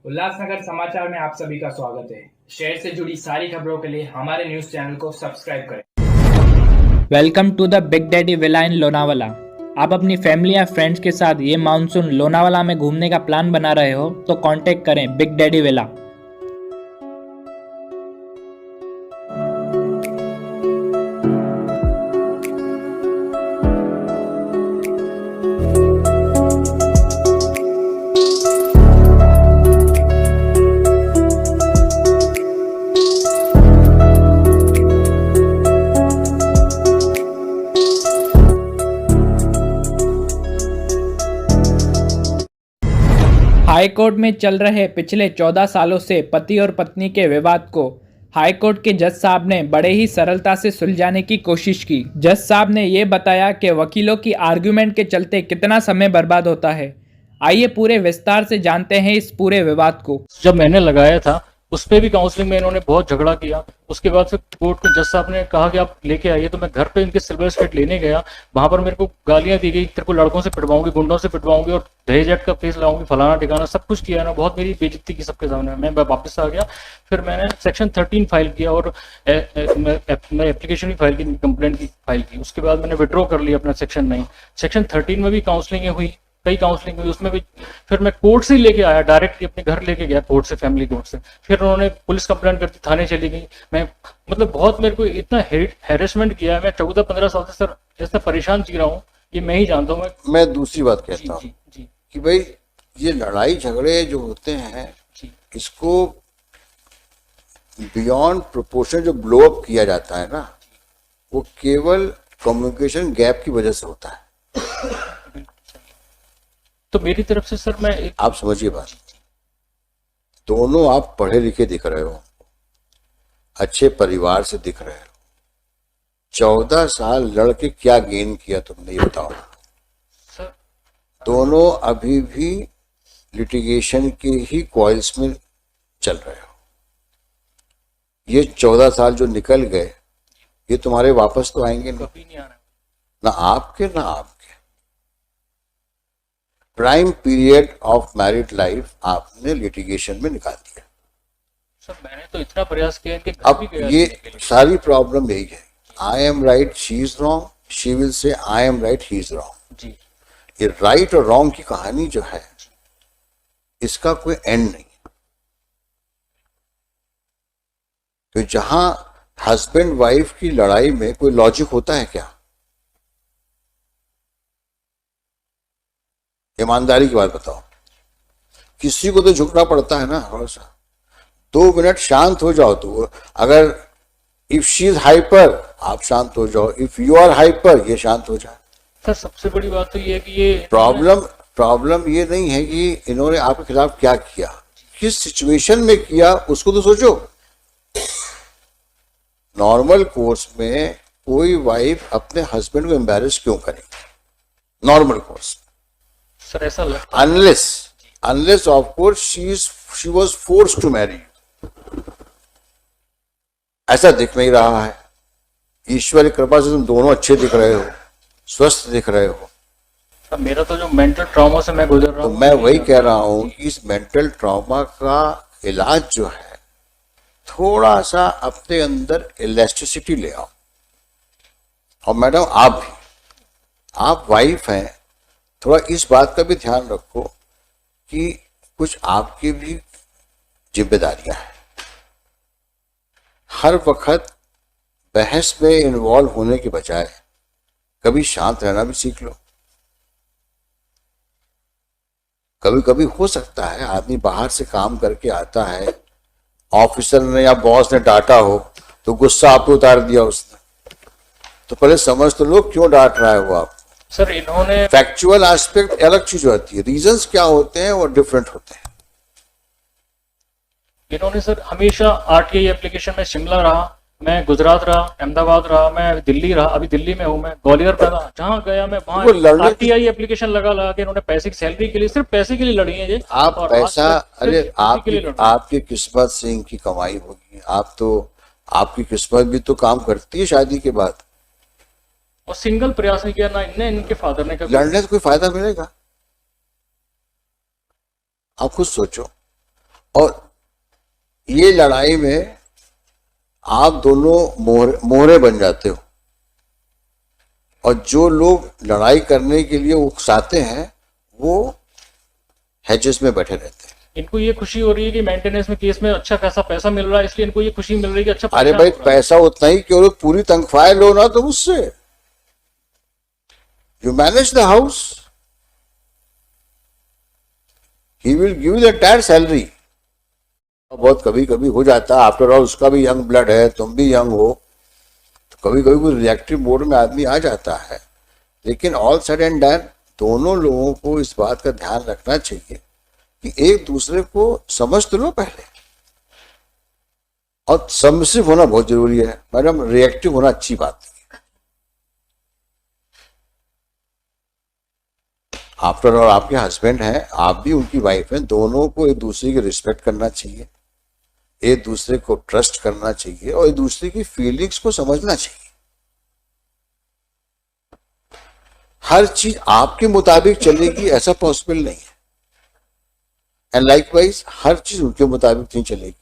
उल्लासनगर समाचार में आप सभी का स्वागत है। शहर से जुड़ी सारी खबरों के लिए हमारे न्यूज चैनल को सब्सक्राइब करें। Welcome to the Big Daddy villa in Lonavala. आप अपनी फैमिली या फ्रेंड्स के साथ ये मानसून लोनावाला में घूमने का प्लान बना रहे हो तो कांटेक्ट करें बिग डैडी विला। हाईकोर्ट में चल रहे पिछले 14 सालों से पति और पत्नी के विवाद को हाईकोर्ट के जज साहब ने बड़े ही सरलता से सुलझाने की कोशिश की। जज साहब ने ये बताया कि वकीलों की आर्ग्यूमेंट के चलते कितना समय बर्बाद होता है। आइए पूरे विस्तार से जानते हैं इस पूरे विवाद को। जब मैंने लगाया था उस पर भी काउंसलिंग में इन्होंने बहुत झगड़ा किया। उसके बाद फिर कोर्ट के जज साहब ने कहा कि आप लेके आइए, तो मैं घर पे इनके सिल्वर स्टेट लेने गया। वहां पर मेरे को गालियां दी गई, तेरे को लड़कों से पिटवाऊंगी, गुंडों से पिटवाऊंगी और दहेज एक्ट का केस लाऊंगी, फलाना ठिकाना सब कुछ किया ना। बहुत मेरी बेइज्जती की सबके सामने। मैं वापस आ गया, फिर मैंने सेक्शन 13 फाइल किया और मैं एप्लीकेशन भी फाइल की, कंप्लेंट की फाइल की। उसके बाद मैंने विड्रॉ कर लिया अपना सेक्शन 9। सेक्शन 13 में भी काउंसलिंग हुई, कई काउंसलिंग हुई, उसमें भी फिर मैं कोर्ट से लेके आया, डायरेक्टली अपने घर लेके गया कोर्ट से, फैमिली कोर्ट से। फिर उन्होंने पुलिस कंप्लेंट करती, थाने चली गई। मैं मतलब बहुत मेरे को इतना हैरेसमेंट किया है। मैं 14-15 साल से सर ऐसा परेशान जी रहा हूँ, ये मैं ही जानता हूँ। मैं दूसरी बात कहता हूँ जी कि भाई ये लड़ाई झगड़े जो होते हैं इसको बियॉन्ड प्रोपोर्शन जो ब्लो अप किया जाता है ना, वो केवल कम्युनिकेशन गैप की वजह से होता है। तो मेरी तरफ से सर मैं आप समझिए बात, दोनों आप पढ़े लिखे दिख रहे हो, अच्छे परिवार से दिख रहे हो। 14 साल लड़के क्या गेन किया तुमने ये बताओ। सर दोनों अभी भी लिटिगेशन के ही कॉइल्स में चल रहे हो। ये 14 साल जो निकल गए ये तुम्हारे वापस तो आएंगे नहीं, कभी नहीं आना, ना आपके ना आपके। Prime period of married life आपने लिटिगेशन में निकाल दिया। सर मैंने तो इतना प्रयास किया कि अब ये सारी प्रॉब्लम यही है, I am right she is wrong, she will say I am right he is wrong. जी ये राइट और रॉन्ग की कहानी जो है इसका कोई एंड नहीं। तो जहां हस्बैंड वाइफ की लड़ाई में कोई लॉजिक होता है क्या? ईमानदारी की बात बताओ, किसी को तो झुकना पड़ता है ना थोड़ा सा। 2 मिनट शांत हो जाओ। तो अगर इफ शी इज हाइपर आप शांत हो जाओ, इफ यू आर हाइपर ये शांत हो जाए। सर सबसे बड़ी बात तो ये है कि ये प्रॉब्लम ये नहीं है कि इन्होंने आपके खिलाफ क्या किया, किस सिचुएशन में किया उसको तो सोचो। नॉर्मल कोर्स में कोई वाइफ अपने हस्बैंड को एम्बैरेस क्यों करेगी नॉर्मल कोर्स? सर ऐसा लगता है unless of course she was forced to marry, ऐसा दिख नहीं रहा है। ईश्वर की कृपा से तुम दोनों अच्छे दिख रहे हो, स्वस्थ दिख रहे हो। सर मेरा तो जो मेंटल ट्रॉमा से मैं गुजर रहा तो हूँ, मैं वही कह रहा हूं कि इस मेंटल ट्रॉमा का इलाज जो है थोड़ा सा अपने अंदर इलास्टिसिटी ले आओ। और मैडम आप भी, आप वाइफ हैं, थोड़ा इस बात का भी ध्यान रखो कि कुछ आपकी भी जिम्मेदारियां हैं। हर वक्त बहस में इन्वॉल्व होने के बजाय कभी शांत रहना भी सीख लो। कभी कभी हो सकता है आदमी बाहर से काम करके आता है, ऑफिसर ने या बॉस ने डांटा हो तो गुस्सा आप पे उतार दिया उसने, तो पहले समझ तो लो क्यों डांट रहा है वो आप। सर इन्होंने फैक्चुअल एस्पेक्ट अलग चीज होती है, रीजंस क्या होते हैं वो डिफरेंट होते हैं। इन्होंने सर हमेशा आरटीआई एप्लीकेशन में शिमला रहा, मैं गुजरात रहा, अहमदाबाद रहा, मैं दिल्ली रहा, अभी दिल्ली में हूँ, मैं ग्वालियर में रहा, जहाँ गया मैं वहाँ आरटीआई एप्लीकेशन लगा के इन्होंने पैसे की सैलरी के लिए, सिर्फ पैसे के लिए लड़ी है ये। आप पैसा, अरे आपकी किस्मत से इनकी कमाई होगी। आप तो, आपकी किस्मत भी तो काम करती है शादी के बाद। और सिंगल प्रयास नहीं किया ना इनने, इनके फादर ने कभी। लड़ने से कोई फायदा मिलेगा? आप खुद सोचो। और ये लड़ाई में आप दोनों मोहरे बन जाते हो, और जो लोग लड़ाई करने के लिए उकसाते हैं वो हेजेस में बैठे रहते हैं। इनको ये खुशी हो रही है कि मेंटेनेंस में केस में अच्छा खासा पैसा मिल रहा है, इसलिए इनको ये खुशी मिल रही है कि अच्छा अरे भाई, पैसा उतना ही कि और पूरी तनख्वाह लो ना तो मुझसे, you manage the house, he will give the entire salary. बहुत कभी कभी हो जाता है, आफ्टर ऑल उसका भी यंग ब्लड है, तुम भी यंग हो, तो कभी कभी रिएक्टिव मोड में आदमी आ जाता है। लेकिन ऑल सेड एंड डन, दोनों लोगों को इस बात का ध्यान रखना चाहिए कि एक दूसरे को समझ तो लो पहले, और सबमिसिव होना बहुत जरूरी है मैडम, रिएक्टिव होना अच्छी बात नहीं है। आफ्टर ऑल आपके हस्बैंड हैं, आप भी उनकी वाइफ हैं, दोनों को एक दूसरे की रिस्पेक्ट करना चाहिए, एक दूसरे को ट्रस्ट करना चाहिए, और एक दूसरे की फीलिंग्स को समझना चाहिए। हर चीज आपके मुताबिक चलेगी ऐसा पॉसिबल नहीं है, एंड लाइकवाइज हर चीज उनके मुताबिक नहीं चलेगी।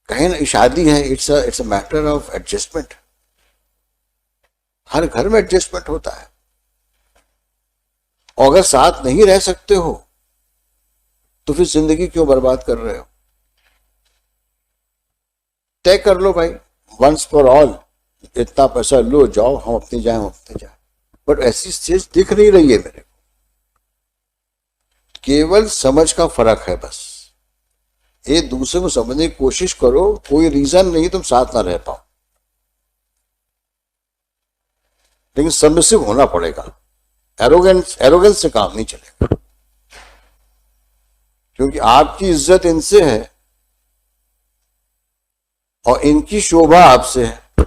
कहीं ना शादी है, it's a matter of adjustment. हर घर में एडजस्टमेंट होता है, और अगर साथ नहीं रह सकते हो तो फिर जिंदगी क्यों बर्बाद कर रहे हो? तय कर लो भाई, वंस फॉर ऑल, इतना पैसा लो, जाओ, हम अपनी जाए, हम अपने जाए। बट ऐसी चीज दिख नहीं रही है मेरे को, केवल समझ का फर्क है बस। एक दूसरे को समझने की कोशिश करो, कोई रीजन नहीं तुम साथ ना रह पाओ, लेकिन सबमिसिव होना पड़ेगा। एरोगेंस से काम नहीं चलेगा, क्योंकि आपकी इज्जत इनसे है और इनकी शोभा आपसे है।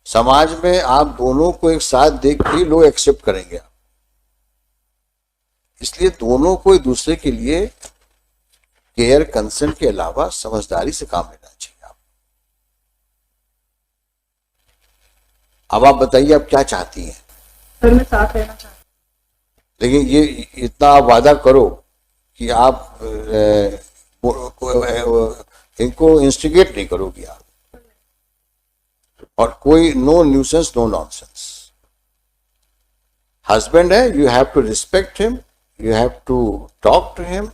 समाज में आप दोनों को एक साथ देख के लोग एक्सेप्ट करेंगे, इसलिए दोनों को एक दूसरे के लिए केयर, कंसर्न के अलावा समझदारी से काम लेना चाहिए। अब आप बताइए, आप क्या चाहती हैं? सर मैं साथ रहना चाहती लेकिन ये इतना आप वादा करो कि आप इनको इंस्टिगेट नहीं करोगी आप, और कोई no nuisance, no nonsense. Husband है, you have to respect him, you have to talk to him.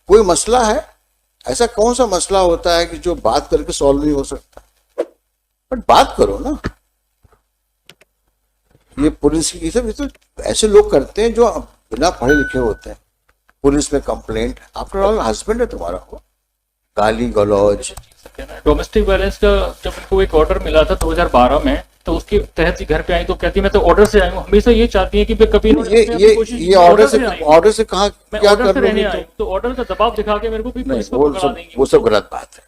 कोई मसला है, ऐसा कौन सा मसला होता है कि जो बात करके सॉल्व नहीं हो सकता? बट बात करो ना। ये पुलिस की सब, ये तो ऐसे लोग करते हैं जो बिना पढ़े लिखे होते हैं। पुलिस में कंप्लेंट, आफ्टर ऑल हस्बैंड है तुम्हारा, हो गाली गलौज। डोमेस्टिक वायलेंस का जब इनको एक ऑर्डर मिला था 2012 में, तो उसके तहत ही घर पे आई, तो कहती मैं तो ऑर्डर से आई हूँ। हमेशा ये चाहती है कि कभी ये ऑर्डर से कहाँ क्या कर रहने आई, तो ऑर्डर का दबाव दिखा के मेरे को वो सब गलत बात है।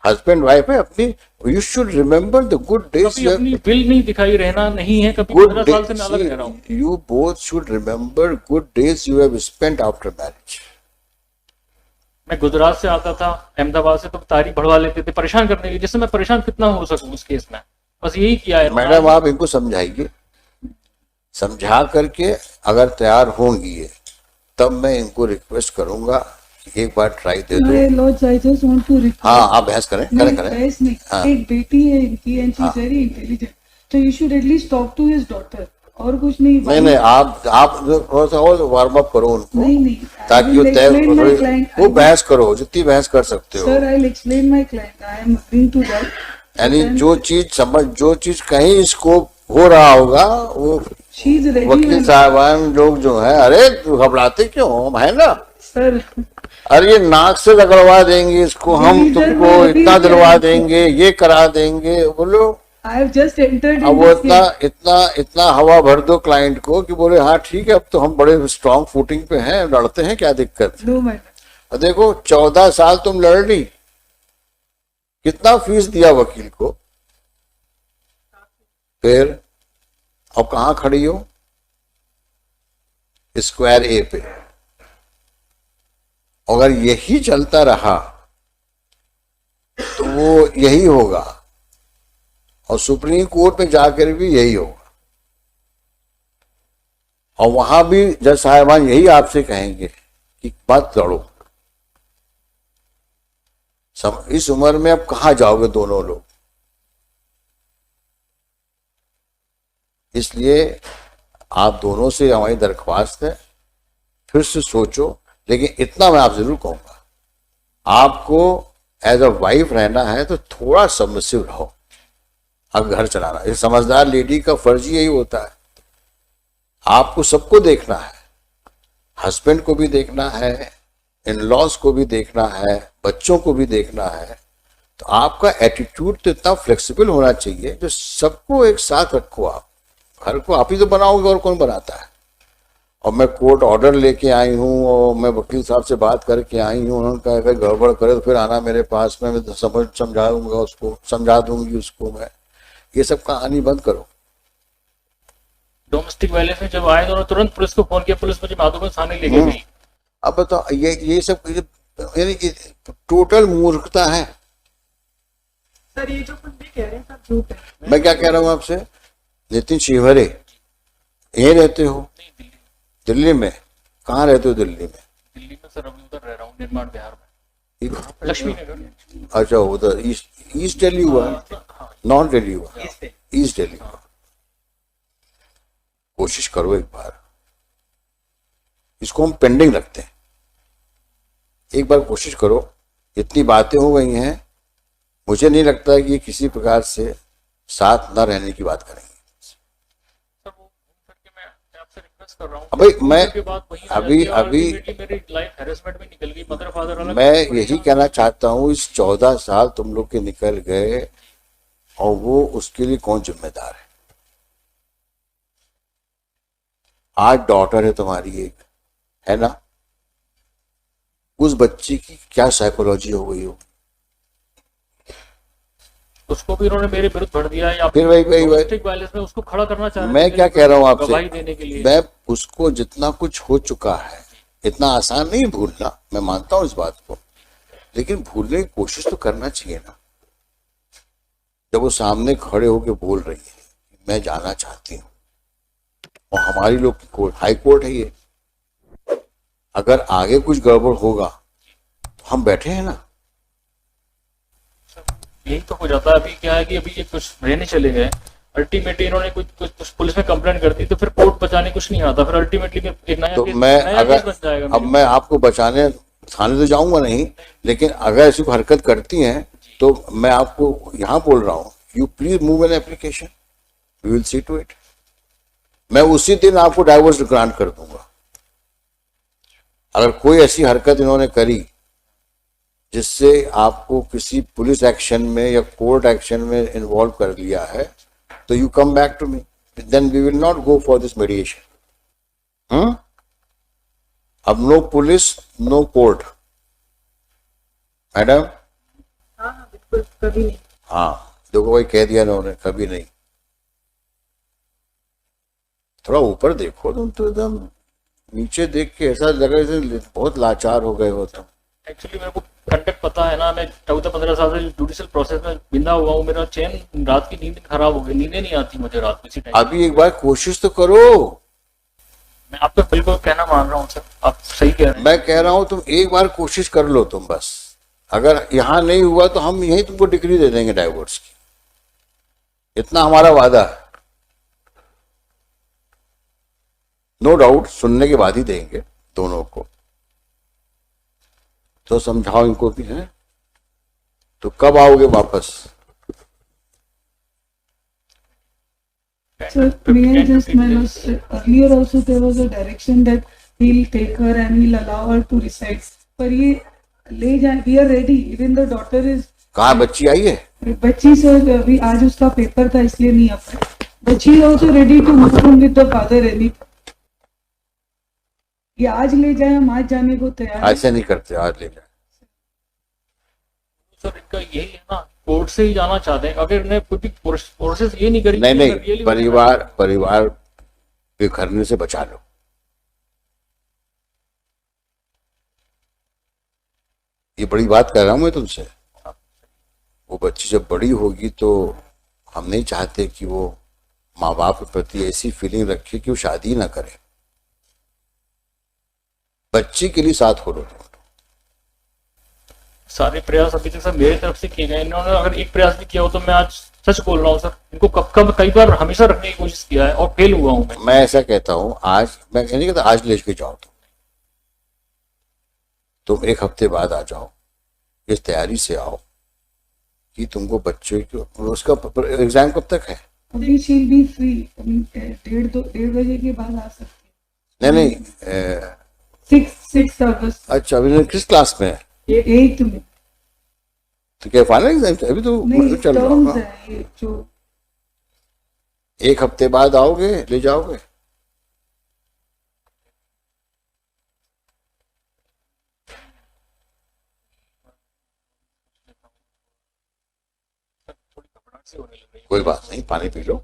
हस्बैंड वाइफ है अपनी, you should remember the good days. अपनी विल नहीं दिखाई रहना नहीं है, कभी 15 साल से मैं अलग रह रहा हूँ। You both should remember good days you have spent after marriage. मैं गुजरात से आता था, अहमदाबाद से, तो तारीख बढ़वा लेते थे परेशान करने के लिए, जिससे मैं परेशान कितना हो सकूं उस केस में। बस यही किया है। मैडम आप इनको समझाइए, समझा करके अगर तैयार होंगी तब मैं इनको रिक्वेस्ट करूंगा कि एक बार ट्राई दे दो। Lords, I just want to request. हाँ, आप बहस करें। बहस नहीं, हाँ। एक बेटी है इनकी and she is very intelligent, तो you should at least talk to his daughter, और कुछ नहीं। नहीं, आप थोड़ा सा और वार्म अप करो उनको, नहीं, ताकि वो तय, वो बहस करो जितनी बहस कर सकते हो। Sir I will explain my client, I am agreeing to that. यानी जो चीज कहीं स्कोप हो रहा होगा वो वकील साहबान लोग जो है, अरे घबराते क्यों, हम है ना सर। अरे ये नाक से रगड़वा देंगे इसको, हम तुमको इतना दिलवा देंगे, ये करा देंगे, बोलो। I have just entered अब वो इतना हवा भर दो क्लाइंट को कि बोले हाँ ठीक है, अब तो हम बड़े स्ट्रांग फुटिंग पे हैं, लड़ते हैं, क्या दिक्कत। देखो 14 साल तुम लड़ ली, कितना फीस दिया वकील को, फिर अब कहाँ खड़ी हो? स्क्वायर ए पे। अगर यही चलता रहा तो वो यही होगा, और सुप्रीम कोर्ट में जाकर भी यही होगा। और वहां भी जज साहिबान यही आपसे कहेंगे कि मत लड़ो। इस उम्र में अब कहां जाओगे दोनों लोग। इसलिए आप दोनों से हमारी दरख्वास्त है, फिर से सोचो। लेकिन इतना मैं आप जरूर कहूंगा, आपको एज अ वाइफ रहना है तो थोड़ा सबमिसिव रहो। अब घर चलाना, एक समझदार लेडी का फर्ज ही यही होता है। आपको सबको देखना है, हस्बैंड को भी देखना है, इन लॉज को भी देखना है, बच्चों को भी देखना है। तो आपका एटीट्यूड तो इतना फ्लेक्सिबल होना चाहिए जो सबको एक साथ रखो। आप घर को आप ही तो बनाओगे, और कौन बनाता है। और मैं कोर्ट ऑर्डर लेके आई हूँ और मैं वकील साहब से बात करके आई हूँ, उन्होंने कहा अगर गड़बड़ करे तो फिर आना मेरे पास में, मैं समझाऊंगा उसको, समझा दूंगी उसको मैं। ये सब कहानी बंद करो। डोमेस्टिक वायलेंस में जब आए तो उन्होंने तुरंत पुलिस को फोन किया, पुलिस मुझे माधोगंज थाने लेके गई। अब बताओ, ये सब यानी कि टोटल मूर्खता है। सर ये जो कुछ भी कह रहे हैं सब झूठ है। मैं क्या कह रहा हूँ आपसे, नितिन शिवहरे यहीं रहते हो? दिल्ली में? कहाँ रहते हो दिल्ली में? दिल्ली में सर अभी उधर रह रहा हूँ, निर्माण बिहार में, लक्ष्मी नगर। अच्छा, उधर ईस्ट दिल्ली हुआ, नॉर्थ दिल्ली हुआ, ईस्ट दिल्ली हुआ। कोशिश करो एक बार, इसको हम पेंडिंग रखते हैं। एक बार कोशिश करो। इतनी बातें हो गई हैं, मुझे नहीं लगता है कि ये किसी प्रकार से साथ न रहने की बात करेंगे। सर वो करके मैं आपसे रिक्वेस्ट कर रहा हूँ। अभी मैं अभी मेरी लाइफ हैरेसमेंट में निकल गई, मदर फादर अलग। मैं यही कहना चाहता हूँ, इस 14 साल तुम लोग के निकल गए और वो उसके लिए कौन जिम्मेदार है? आज डॉटर है तुम्हारी एक, है ना? उस बच्ची की क्या साइकोलॉजी हो गई हो? उसको भी उन्होंने मेरे विरुद्ध भर दिया, या फिर वही डोमेस्टिक वायलेंस में उसको खड़ा करना चाह रहे हैं। मैं क्या कह रहा हूँ आपसे, गवाही देने के लिए। मैं उसको जितना कुछ हो चुका है, इतना आसान नहीं भूलना, मैं मानता हूँ इस बात को, लेकिन भूलने की कोशिश तो करना चाहिए ना। जब वो सामने खड़े होके बोल रही है मैं जाना चाहती हूँ, और हमारी लोग की कोर्ट, हाई कोर्ट है ये, अगर आगे कुछ गड़बड़ होगा तो हम बैठे हैं ना। यही तो हो जाता है। अभी क्या है कि अभी ये कुछ रहने चले गए, अल्टीमेटली इन्होंने कुछ पुलिस में कंप्लेंट कर दी, तो फिर कोर्ट बचाने कुछ नहीं आता, फिर अल्टीमेटली एक नया तो केस, मैं नया अगर केस बच जाएगा। अब मैं आपको बचाने थाने तो जाऊंगा नहीं, लेकिन अगर ऐसी कोई हरकत करती हैं तो मैं आपको यहाँ बोल रहा हूँ, you please move an application, we will see to it. मैं उसी दिन आपको डाइवोर्स ग्रांट कर दूंगा। अगर कोई ऐसी हरकत इन्होंने करी जिससे आपको किसी पुलिस एक्शन में या कोर्ट एक्शन में इन्वॉल्व कर लिया है, तो you come back to me, then we will not go for this mediation. अब no police, no court, madam. हाँ बिल्कुल, कभी नहीं। हाँ, देखो भाई, कह दिया उन्होंने, कभी नहीं। थोड़ा ऊपर देखो, तुम तो एकदम नीचे देख के ऐसा लग रहा है बहुत लाचार हो गए हो तुम। एक्चुअली मेरे को कंटेक्ट पता है ना, मैं 14-15 साल से जुडिशियल प्रोसेस में बिंदा हुआ हूँ। मेरा चैन, रात की नींद खराब हो गई, नींदें नहीं आती मुझे रात में। इसी टाइम अभी एक बार कोशिश तो करो। मैं आपका बिल्कुल कहना मान रहा हूँ सर, आप सही कह रहे हैं। मैं कह रहा हूं तुम एक बार कोशिश कर लो तुम बस। अगर यहां नहीं हुआ तो हम यही तुमको डिग्री दे देंगे डाइवोर्स की, इतना हमारा वादा है। नो डाउट सुनने के बाद ही देंगे दोनों को। तो समझाओ इनको भी, है तो कब आओगे वापस? So may I just earlier also there was a direction that he'll take her and he'll allow her to reside. पर ये ले जाए, we are ready. Even the daughter is. कहाँ बच्ची आई है? बच्ची सर अभी आज उसका पेपर था इसलिए नहीं आ पाई। But she is also ready to move on with the father any. ये आज ले जाए, हम आज जाने को तैयार हैं। ऐसे नहीं करते, आज ले जाए। सर इनका यही है ना, कोर्ट से ही जाना चाहते हैं। अगर इन्हें कोई भी प्रोसेस ये नहीं करी, नहीं, परिवार बिखरने से बचा लो। ये बड़ी बात कर रहा हूं मैं तुमसे। वो बच्ची जब बड़ी होगी तो हम नहीं चाहते कि वो माँ बाप के प्रति ऐसी फीलिंग रखे कि वो शादी ना करे। बच्ची के लिए साथ हो लो। सारे प्रयास अभी तक सर मेरी तरफ से किए गए, इन्होंने अगर एक प्रयास भी किया हो तो मैं आज सच बोल रहा हूँ सर, इनको कब कई बार हमेशा रखने की कोशिश किया है और फेल हुआ हूँ मैं। मैं ऐसा कहता हूँ, आज मैं नहीं कहता आज लेके जाओ, तुम एक हफ्ते बाद आ जाओ, इस तैयारी से आओ कि तुमको बच्चे को, उसका एग्जाम कब तक है? अभी she'll be free. अभी 1:30 बजे के बाद आ सकती है। नहीं 6 अगस्त। अच्छा, अभी किस क्लास में है? 8th में। तो क्या फाइनल एग्जाम अभी तो नहीं, चल रहा terms होगा। है ये जो। एक हफ्ते बाद आओगे, ले जाओगे? कोई बात नहीं, पानी पी लो।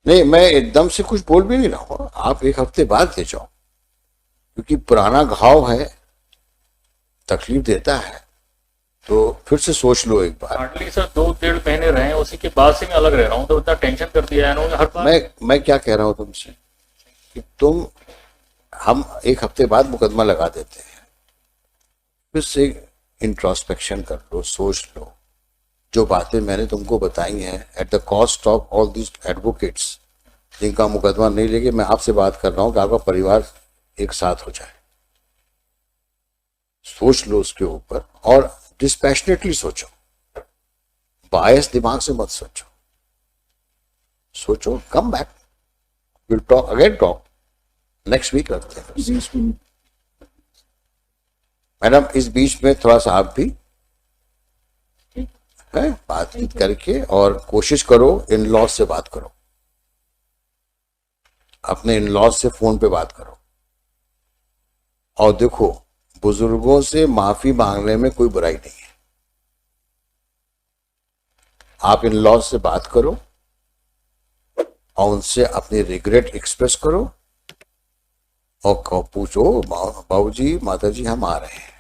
नहीं, मैं एकदम से कुछ बोल भी नहीं रहा हूँ, आप एक हफ्ते बाद ले जाओ, क्योंकि पुराना घाव है, तकलीफ देता है, तो फिर से सोच लो एक बार। हार्डली सर 2-1.5 महीने रहे हैं, उसी के बाद से मैं अलग रह रहा हूँ, तो इतना टेंशन कर दिया है इन्होंने हर बार। मैं क्या कह रहा हूँ तुमसे कि हम एक हफ्ते बाद मुकदमा लगा देते हैं, फिर से इंट्रोस्पेक्शन कर लो, सोच लो, जो बातें मैंने तुमको बताई हैं, at the cost of all this advocates जिनका मुकदमा नहीं लेके मैं आपसे बात कर रहा हूँ कि आपका परिवार एक साथ हो जाए। सोच लो उसके ऊपर और डिस्पैशनेटली सोचो, बायस दिमाग से मत सोचो, सोचो, come back, will talk again, talk next week रखते हैं। मैडम इस बीच में थोड़ा सा आप भी है बातचीत करके, और कोशिश करो इन लॉज से बात करो, अपने इन लॉज से फोन पे बात करो, और देखो बुजुर्गों से माफी मांगने में कोई बुराई नहीं है। आप इन लॉज से बात करो और उनसे अपनी रिग्रेट एक्सप्रेस करो और पूछो, बाबूजी माताजी हम आ रहे हैं,